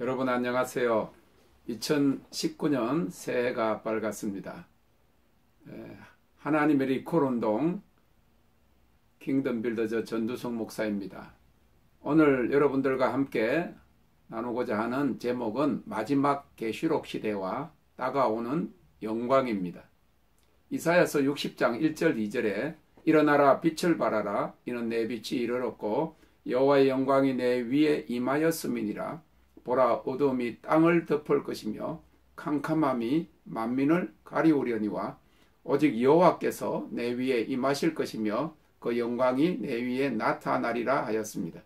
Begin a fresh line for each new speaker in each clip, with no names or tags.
여러분 안녕하세요. 2019년 새해가 밝았습니다. 하나님의 리콜운동 킹덤 빌더즈 전두성 목사입니다. 오늘 여러분들과 함께 나누고자 하는 제목은 마지막 계시록 시대와 다가오는 영광입니다. 이사야서 60장 1절 2절에 일어나라 빛을 발하라 이는 내 빛이 이르렀고 여호와의 영광이 내 위에 임하였음이니라. 보라 어두움이 땅을 덮을 것이며 캄캄함이 만민을 가리우려니와 오직 여호와께서 내 위에 임하실 것이며 그 영광이 내 위에 나타나리라 하였습니다.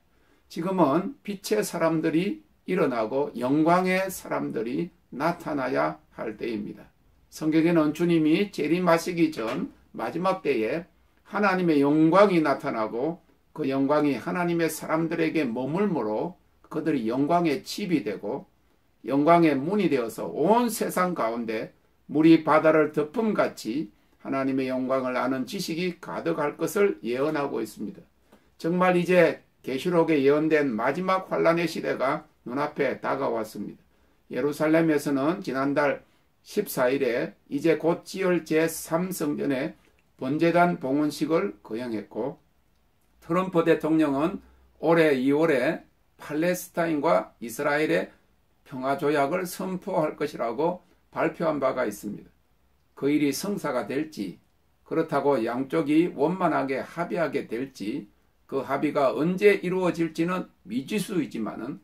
지금은 빛의 사람들이 일어나고 영광의 사람들이 나타나야 할 때입니다. 성경에는 주님이 재림하시기 전 마지막 때에 하나님의 영광이 나타나고 그 영광이 하나님의 사람들에게 머물므로 그들이 영광의 집이 되고 영광의 문이 되어서 온 세상 가운데 물이 바다를 덮음같이 하나님의 영광을 아는 지식이 가득할 것을 예언하고 있습니다. 정말 이제 계시록에 예언된 마지막 환란의 시대가 눈앞에 다가왔습니다. 예루살렘에서는 지난달 14일에 이제 곧 지을 제3성전의 번제단 봉헌식을 거행했고, 트럼프 대통령은 올해 2월에 팔레스타인과 이스라엘의 평화조약을 선포할 것이라고 발표한 바가 있습니다. 그 일이 성사가 될지, 그렇다고 양쪽이 원만하게 합의하게 될지, 그 합의가 언제 이루어질지는 미지수이지만은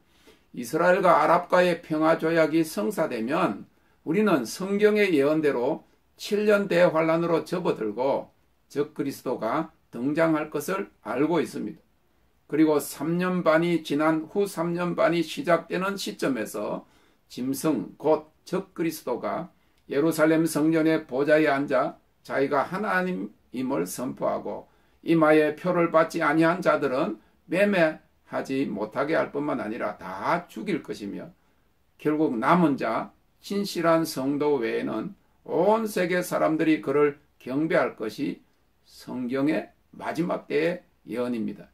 이스라엘과 아랍과의 평화조약이 성사되면 우리는 성경의 예언대로 7년 대환란으로 접어들고 적그리스도가 등장할 것을 알고 있습니다. 그리고 3년 반이 지난 후 3년 반이 시작되는 시점에서 짐승 곧 적그리스도가 예루살렘 성전의 보좌에 앉아 자기가 하나님임을 선포하고 이마에 표를 받지 아니한 자들은 매매하지 못하게 할 뿐만 아니라 다 죽일 것이며, 결국 남은 자 진실한 성도 외에는 온 세계 사람들이 그를 경배할 것이 성경의 마지막 때의 예언입니다.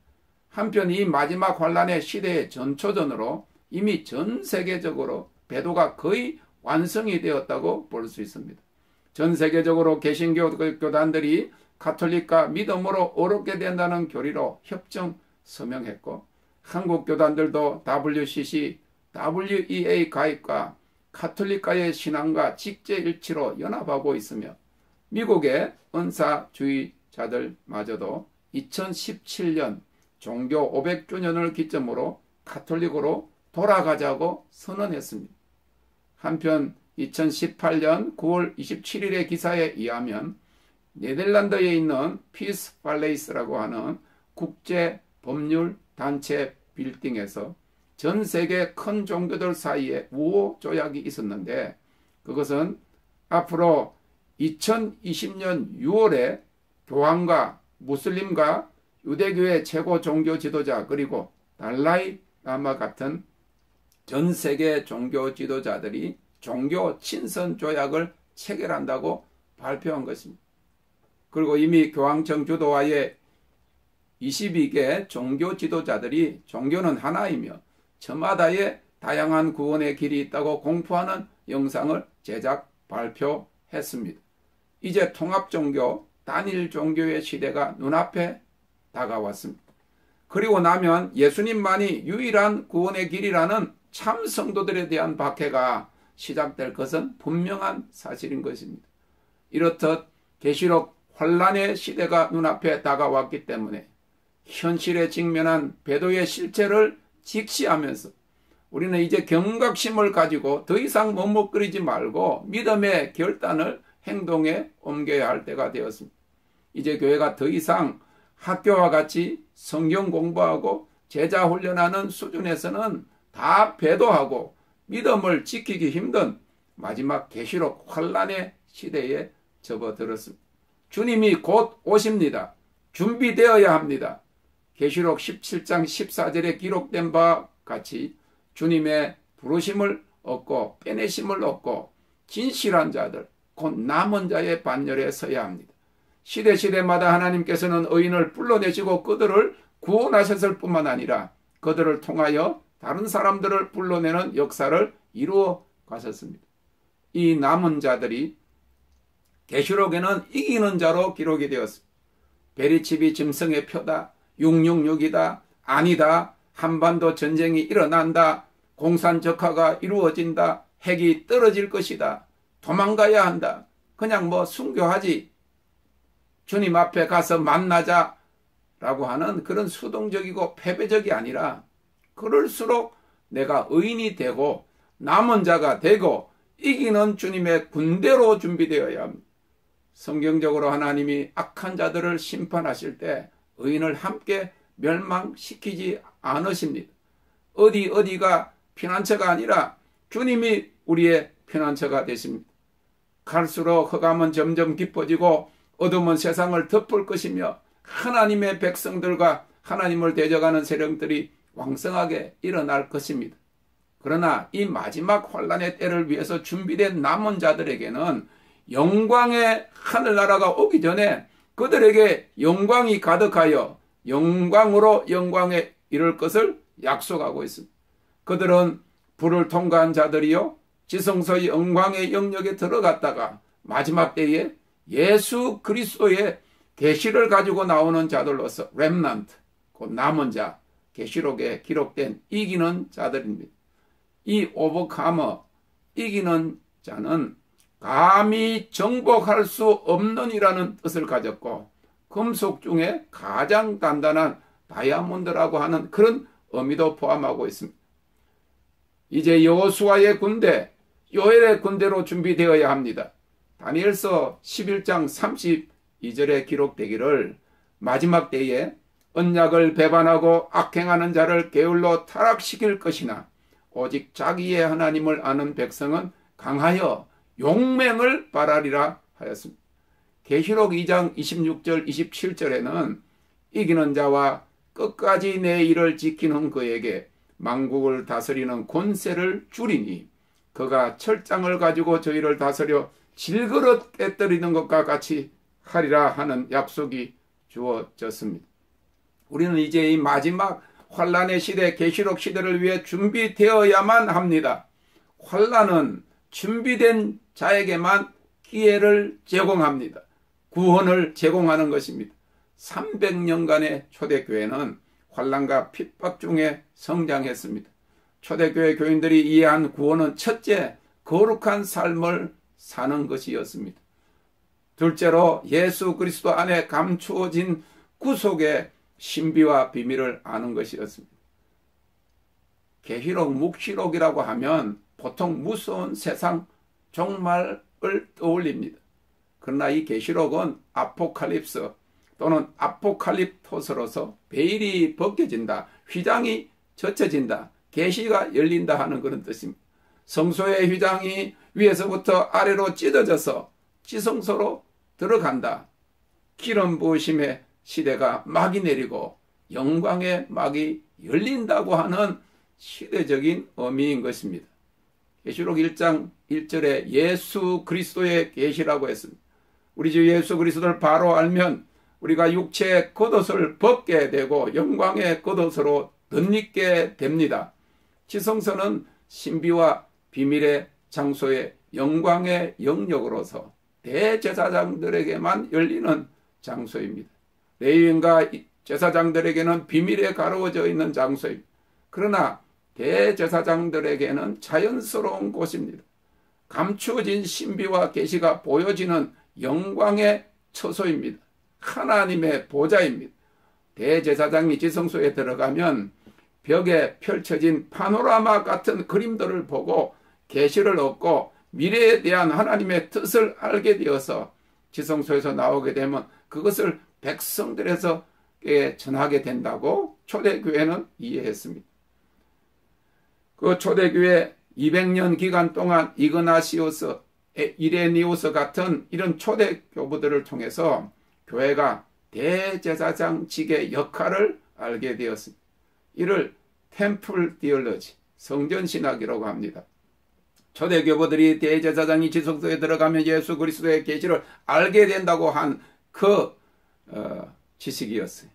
한편 이 마지막 환란의 시대의 전초전으로 이미 전 세계적으로 배도가 거의 완성이 되었다고 볼 수 있습니다. 전 세계적으로 개신교 교단들이 가톨릭과 믿음으로 어렵게 된다는 교리로 협정 서명했고, 한국 교단들도 WCC, WEA 가입과 가톨릭과의 신앙과 직제일치로 연합하고 있으며, 미국의 은사주의자들마저도 2017년 종교 500주년을 기점으로 가톨릭으로 돌아가자고 선언했습니다. 한편 2018년 9월 27일의 기사에 의하면 네덜란드에 있는 피스 팔레이스라고 하는 국제 법률 단체 빌딩에서 전 세계 큰 종교들 사이에 우호 조약이 있었는데, 그것은 앞으로 2020년 6월에 교황과 무슬림과 유대교의 최고 종교 지도자 그리고 달라이 라마 같은 전 세계 종교 지도자들이 종교 친선 조약을 체결한다고 발표한 것입니다. 그리고 이미 교황청 주도하에 22개 종교 지도자들이 종교는 하나이며 저마다의 다양한 구원의 길이 있다고 공포하는 영상을 제작 발표했습니다. 이제 통합종교, 단일 종교의 시대가 눈앞에 다가왔습니다. 그리고 나면 예수님만이 유일한 구원의 길이라는 참 성도들에 대한 박해가 시작될 것은 분명한 사실인 것입니다. 이렇듯 계시록 환란의 시대가 눈앞에 다가왔기 때문에 현실에 직면한 배도의 실체를 직시하면서 우리는 이제 경각심을 가지고 더 이상 머뭇거리지 말고 믿음의 결단을 행동에 옮겨야 할 때가 되었습니다. 이제 교회가 더 이상 학교와 같이 성경 공부하고 제자 훈련하는 수준에서는 다 배도하고 믿음을 지키기 힘든 마지막 계시록 환란의 시대에 접어들었습니다. 주님이 곧 오십니다. 준비되어야 합니다. 계시록 17장 14절에 기록된 바와 같이 주님의 부르심을 얻고 빼내심을 얻고 진실한 자들 곧 남은 자의 반열에 서야 합니다. 시대마다 하나님께서는 의인을 불러내시고 그들을 구원하셨을 뿐만 아니라 그들을 통하여 다른 사람들을 불러내는 역사를 이루어 가셨습니다. 이 남은 자들이 계시록에는 이기는 자로 기록이 되었습니다. 베리칩이 짐승의 표다, 666이다, 아니다, 한반도 전쟁이 일어난다, 공산적화가 이루어진다, 핵이 떨어질 것이다, 도망가야 한다, 그냥 순교하지, 주님 앞에 가서 만나자 라고 하는 그런 수동적이고 패배적이 아니라 그럴수록 내가 의인이 되고 남은 자가 되고 이기는 주님의 군대로 준비되어야 합니다. 성경적으로 하나님이 악한 자들을 심판하실 때 의인을 함께 멸망시키지 않으십니다. 어디가 피난처가 아니라 주님이 우리의 피난처가 되십니다. 갈수록 흑암은 점점 깊어지고 어둠은 세상을 덮을 것이며 하나님의 백성들과 하나님을 대적하는 세력들이 왕성하게 일어날 것입니다. 그러나 이 마지막 환란의 때를 위해서 준비된 남은 자들에게는 영광의 하늘나라가 오기 전에 그들에게 영광이 가득하여 영광으로 영광에 이를 것을 약속하고 있습니다. 그들은 불을 통과한 자들이요 지성소의 영광의 영역에 들어갔다가 마지막 때에 예수 그리스도의 계시를 가지고 나오는 자들로서 렘넌트, 곧 남은 자, 계시록에 기록된 이기는 자들입니다. 이 오버카머, 이기는 자는 감히 정복할 수 없는 이라는 뜻을 가졌고 금속 중에 가장 단단한 다이아몬드라고 하는 그런 의미도 포함하고 있습니다. 이제 여호수아의 군대, 요엘의 군대로 준비되어야 합니다. 다니엘서 11장 32절에 기록되기를 마지막 때에 언약을 배반하고 악행하는 자를 게을러 타락시킬 것이나 오직 자기의 하나님을 아는 백성은 강하여 용맹을 발하리라 하였습니다. 계시록 2장 26절 27절에는 이기는 자와 끝까지 내 일을 지키는 그에게 만국을 다스리는 권세를 주리니 그가 철장을 가지고 저희를 다스려 질그릇 깨뜨리는 것과 같이 하리라 하는 약속이 주어졌습니다. 우리는 이제 이 마지막 환란의 시대, 계시록 시대를 위해 준비되어야만 합니다. 환란은 준비된 자에게만 기회를 제공합니다. 구원을 제공하는 것입니다. 300년간의 초대교회는 환란과 핍박 중에 성장했습니다. 초대교회 교인들이 이해한 구원은 첫째, 거룩한 삶을 사는 것이었습니다. 둘째로 예수 그리스도 안에 감추어진 구속의 신비와 비밀을 아는 것이었습니다. 계시록, 묵시록이라고 하면 보통 무서운 세상 종말을 떠올립니다. 그러나 이 계시록은 아포칼립스 또는 아포칼립토스로서 베일이 벗겨진다, 휘장이 젖혀진다, 계시가 열린다 하는 그런 뜻입니다. 성소의 휘장이 위에서부터 아래로 찢어져서 지성소로 들어간다. 기름 부으심의 시대가 막이 내리고 영광의 막이 열린다고 하는 시대적인 의미인 것입니다. 계시록 1장 1절에 예수 그리스도의 계시라고 했습니다. 우리 주 예수 그리스도를 바로 알면 우리가 육체의 겉옷을 벗게 되고 영광의 겉옷으로 덧입게 됩니다. 지성소는 신비와 비밀의 장소의 영광의 영역으로서 대제사장들에게만 열리는 장소입니다. 레위인과 제사장들에게는 비밀에 가로져 있는 장소입니다. 그러나 대제사장들에게는 자연스러운 곳입니다. 감추어진 신비와 계시가 보여지는 영광의 처소입니다. 하나님의 보좌입니다. 대제사장이 지성소에 들어가면 벽에 펼쳐진 파노라마 같은 그림들을 보고 계시를 얻고 미래에 대한 하나님의 뜻을 알게 되어서 지성소에서 나오게 되면 그것을 백성들에게 전하게 된다고 초대교회는 이해했습니다. 그 초대교회 200년 기간 동안 이그나시오스, 이레니우스 같은 이런 초대교부들을 통해서 교회가 대제사장직의 역할을 알게 되었습니다. 이를 템플 디얼러지, 성전신학이라고 합니다. 초대교부들이 대제사장이 지성소에 들어가면 예수 그리스도의 계시를 알게 된다고 한 그 지식이었어요.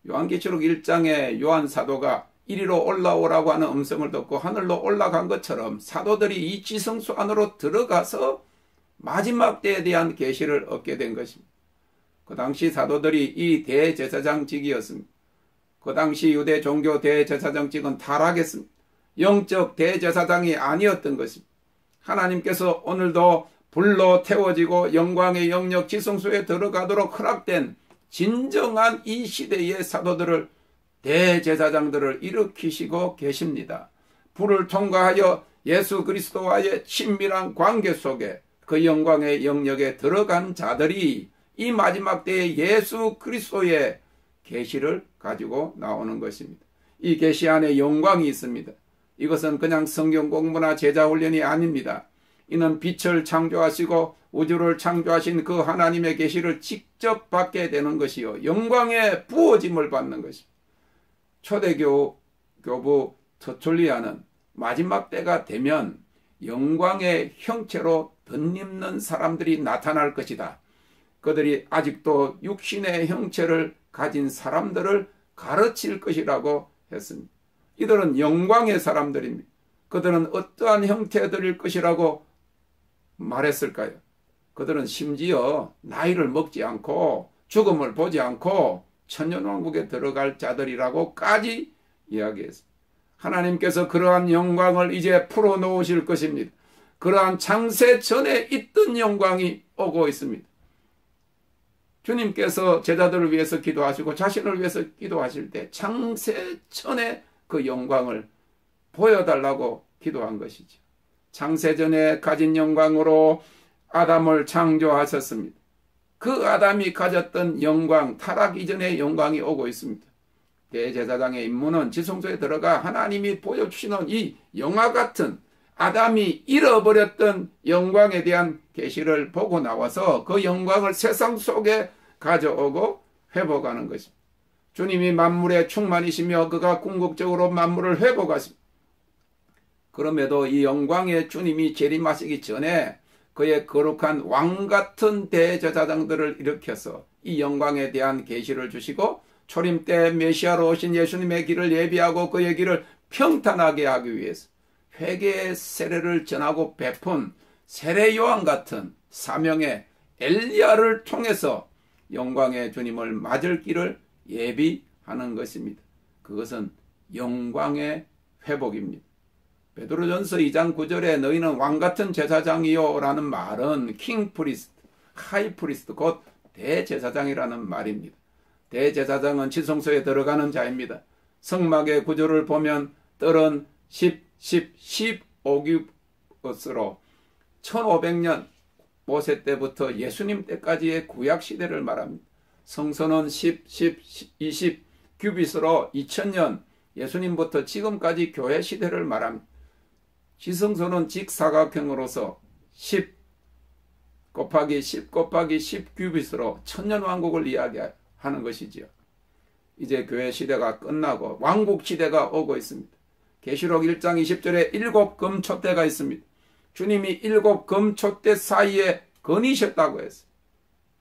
요한계시록 1장에 요한 사도가 이리로 올라오라고 하는 음성을 듣고 하늘로 올라간 것처럼 사도들이 이 지성소 안으로 들어가서 마지막 때에 대한 계시를 얻게 된 것입니다. 그 당시 사도들이 이 대제사장직이었습니다. 그 당시 유대 종교 대제사장직은 타락했습니다. 영적 대제사장이 아니었던 것입니다. 하나님께서 오늘도 불로 태워지고 영광의 영역 지성소에 들어가도록 허락된 진정한 이 시대의 사도들을 대제사장들을 일으키시고 계십니다. 불을 통과하여 예수 그리스도와의 친밀한 관계 속에 그 영광의 영역에 들어간 자들이 이 마지막 때에 예수 그리스도의 계시를 가지고 나오는 것입니다. 이 계시 안에 영광이 있습니다. 이것은 그냥 성경 공부나 제자 훈련이 아닙니다. 이는 빛을 창조하시고 우주를 창조하신 그 하나님의 계시를 직접 받게 되는 것이요 영광의 부어짐을 받는 것입니다. 초대교부 터툴리아는 마지막 때가 되면 영광의 형체로 덧입는 사람들이 나타날 것이다. 그들이 아직도 육신의 형체를 가진 사람들을 가르칠 것이라고 했습니다. 이들은 영광의 사람들입니다. 그들은 어떠한 형태들일 것이라고 말했을까요? 그들은 심지어 나이를 먹지 않고 죽음을 보지 않고 천년왕국에 들어갈 자들이라고까지 이야기했습니다. 하나님께서 그러한 영광을 이제 풀어놓으실 것입니다. 그러한 창세 전에 있던 영광이 오고 있습니다. 주님께서 제자들을 위해서 기도하시고 자신을 위해서 기도하실 때 창세 전에 그 영광을 보여달라고 기도한 것이죠. 창세 전에 가진 영광으로 아담을 창조하셨습니다. 그 아담이 가졌던 영광, 타락 이전의 영광이 오고 있습니다. 대제사장의 임무는 지성소에 들어가 하나님이 보여주시는 이 영화 같은 아담이 잃어버렸던 영광에 대한 계시를 보고 나와서 그 영광을 세상 속에 가져오고 회복하는 것입니다. 주님이 만물의 충만이시며 그가 궁극적으로 만물을 회복하십니다. 그럼에도 이 영광의 주님이 재림하시기 전에 그의 거룩한 왕같은 대제사장들을 일으켜서 이 영광에 대한 계시를 주시고 초림 때 메시아로 오신 예수님의 길을 예비하고 그의 길을 평탄하게 하기 위해서 회개의 세례를 전하고 베푼 세례 요한 같은 사명의 엘리야를 통해서 영광의 주님을 맞을 길을 예비하는 것입니다. 그것은 영광의 회복입니다. 베드로전서 2장 9절에 너희는 왕같은 제사장이요 라는 말은 킹프리스트, 하이프리스트 곧 대제사장이라는 말입니다. 대제사장은 지성소에 들어가는 자입니다. 성막의 구조를 보면 뜰은 15규빗으로 1500년 모세 때부터 예수님 때까지의 구약 시대를 말합니다. 성소는 20 규빗으로 2000년 예수님부터 지금까지 교회 시대를 말합니다. 지성소는 직사각형으로서 10 곱하기 10 규빗으로 천년왕국을 이야기하는 것이지요. 이제 교회 시대가 끝나고 왕국 시대가 오고 있습니다. 계시록 1장 20절에 7 금초대가 있습니다. 주님이 7 금초대 사이에 거니셨다고 했어요.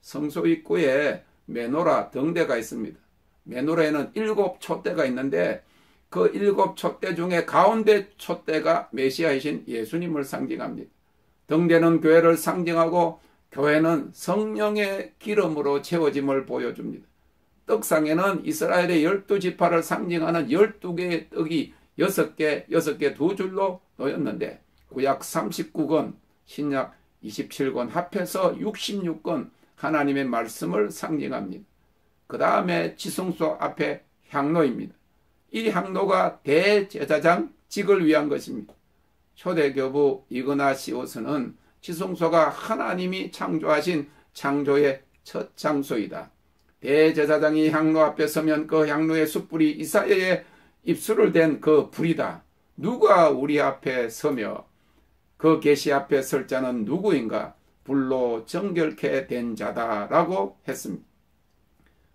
성소 입구에 메노라 등대가 있습니다. 메노라에는 7 촛대가 있는데 그 7 촛대 중에 가운데 촛대가 메시아이신 예수님을 상징합니다. 등대는 교회를 상징하고 교회는 성령의 기름으로 채워짐을 보여줍니다. 떡상에는 이스라엘의 12지파를 상징하는 12개의 떡이 6개 두 줄로 놓였는데 구약 39권, 신약 27권 합해서 66권 하나님의 말씀을 상징합니다. 그 다음에 지성소 앞에 향로입니다. 이 향로가 대제사장직을 위한 것입니다. 초대교부 이그나시오스는 지성소가 하나님이 창조하신 창조의 첫 장소이다. 대제사장이 향로 앞에 서면 그 향로의 숯불이 이사야의 입술을 댄 그 불이다. 누가 우리 앞에 서며 그 계시 앞에 설 자는 누구인가? 불로 정결케 된 자다라고 했습니다.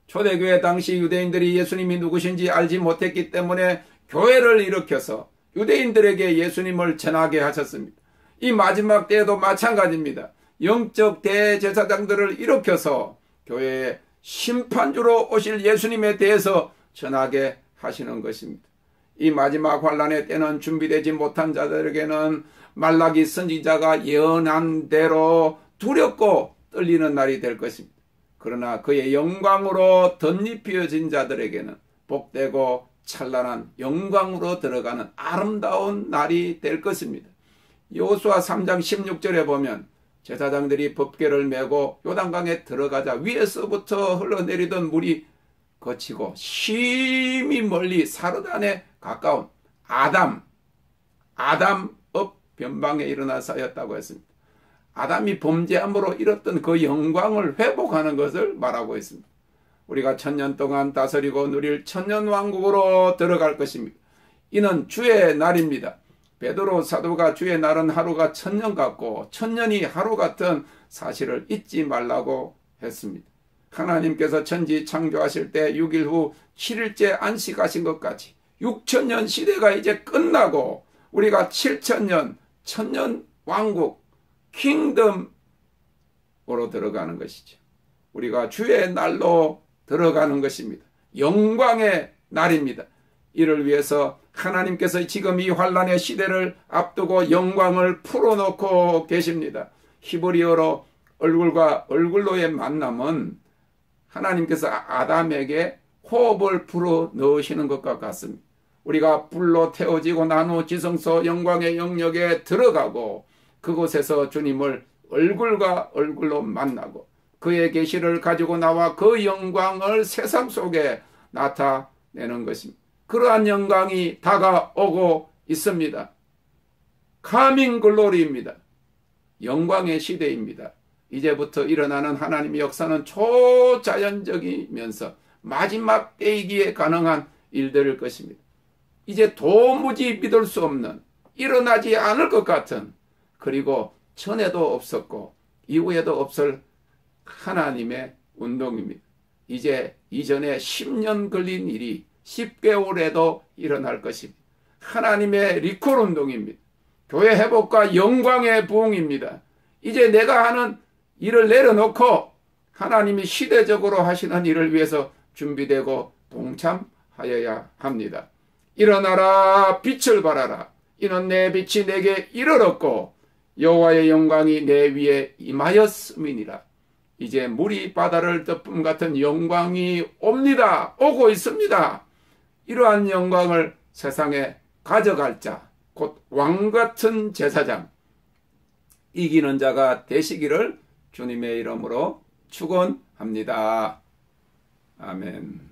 초대교회 당시 유대인들이 예수님이 누구신지 알지 못했기 때문에 교회를 일으켜서 유대인들에게 예수님을 전하게 하셨습니다. 이 마지막 때에도 마찬가지입니다. 영적 대제사장들을 일으켜서 교회의 심판주로 오실 예수님에 대해서 전하게 하시는 것입니다. 이 마지막 환란의 때는 준비되지 못한 자들에게는 말라기 선지자가 예언한 대로 두렵고 떨리는 날이 될 것입니다. 그러나 그의 영광으로 덧입혀진 자들에게는 복되고 찬란한 영광으로 들어가는 아름다운 날이 될 것입니다. 여호수아 3장 16절에 보면 제사장들이 법궤를 메고 요단강에 들어가자 위에서부터 흘러내리던 물이 거치고 심히 멀리 사르단에 가까운 아담업 변방에 일어나서였다고 했습니다. 아담이 범죄함으로 잃었던 그 영광을 회복하는 것을 말하고 있습니다. 우리가 1000년 동안 다스리고 누릴 천년왕국으로 들어갈 것입니다. 이는 주의 날입니다. 베드로 사도가 주의 날은 하루가 1000년 같고 1000년이 하루 같은 사실을 잊지 말라고 했습니다. 하나님께서 천지 창조하실 때 6일 후 7일째 안식하신 것 같이 6000년 시대가 이제 끝나고 우리가 7000년, 1000년 왕국, 킹덤으로 들어가는 것이죠. 우리가 주의 날로 들어가는 것입니다. 영광의 날입니다. 이를 위해서 하나님께서 지금 이 환란의 시대를 앞두고 영광을 풀어놓고 계십니다. 히브리어로 얼굴과 얼굴로의 만남은 하나님께서 아담에게 호흡을 불어 넣으시는 것과 같습니다. 우리가 불로 태워지고 난 후 지성소 영광의 영역에 들어가고 그곳에서 주님을 얼굴과 얼굴로 만나고 그의 계시를 가지고 나와 그 영광을 세상 속에 나타내는 것입니다. 그러한 영광이 다가오고 있습니다. 카밍 글로리입니다. 영광의 시대입니다. 이제부터 일어나는 하나님의 역사는 초자연적이면서 마지막 때이기에 가능한 일들일 것입니다. 이제 도무지 믿을 수 없는, 일어나지 않을 것 같은, 그리고 전에도 없었고 이후에도 없을 하나님의 운동입니다. 이제 이전에 10년 걸린 일이 10개월에도 일어날 것입니다. 하나님의 리콜 운동입니다. 교회 회복과 영광의 부흥입니다. 이제 내가 하는 일을 내려놓고 하나님이 시대적으로 하시는 일을 위해서 준비되고 동참하여야 합니다. 일어나라, 빛을 발하라. 이는 내 빛이 내게 이르렀고 여호와의 영광이 내 위에 임하였음이니라. 이제 물이 바다를 덮음 같은 영광이 옵니다. 오고 있습니다. 이러한 영광을 세상에 가져갈 자, 곧 왕같은 제사장, 이기는 자가 되시기를 주님의 이름으로 축원합니다. 아멘.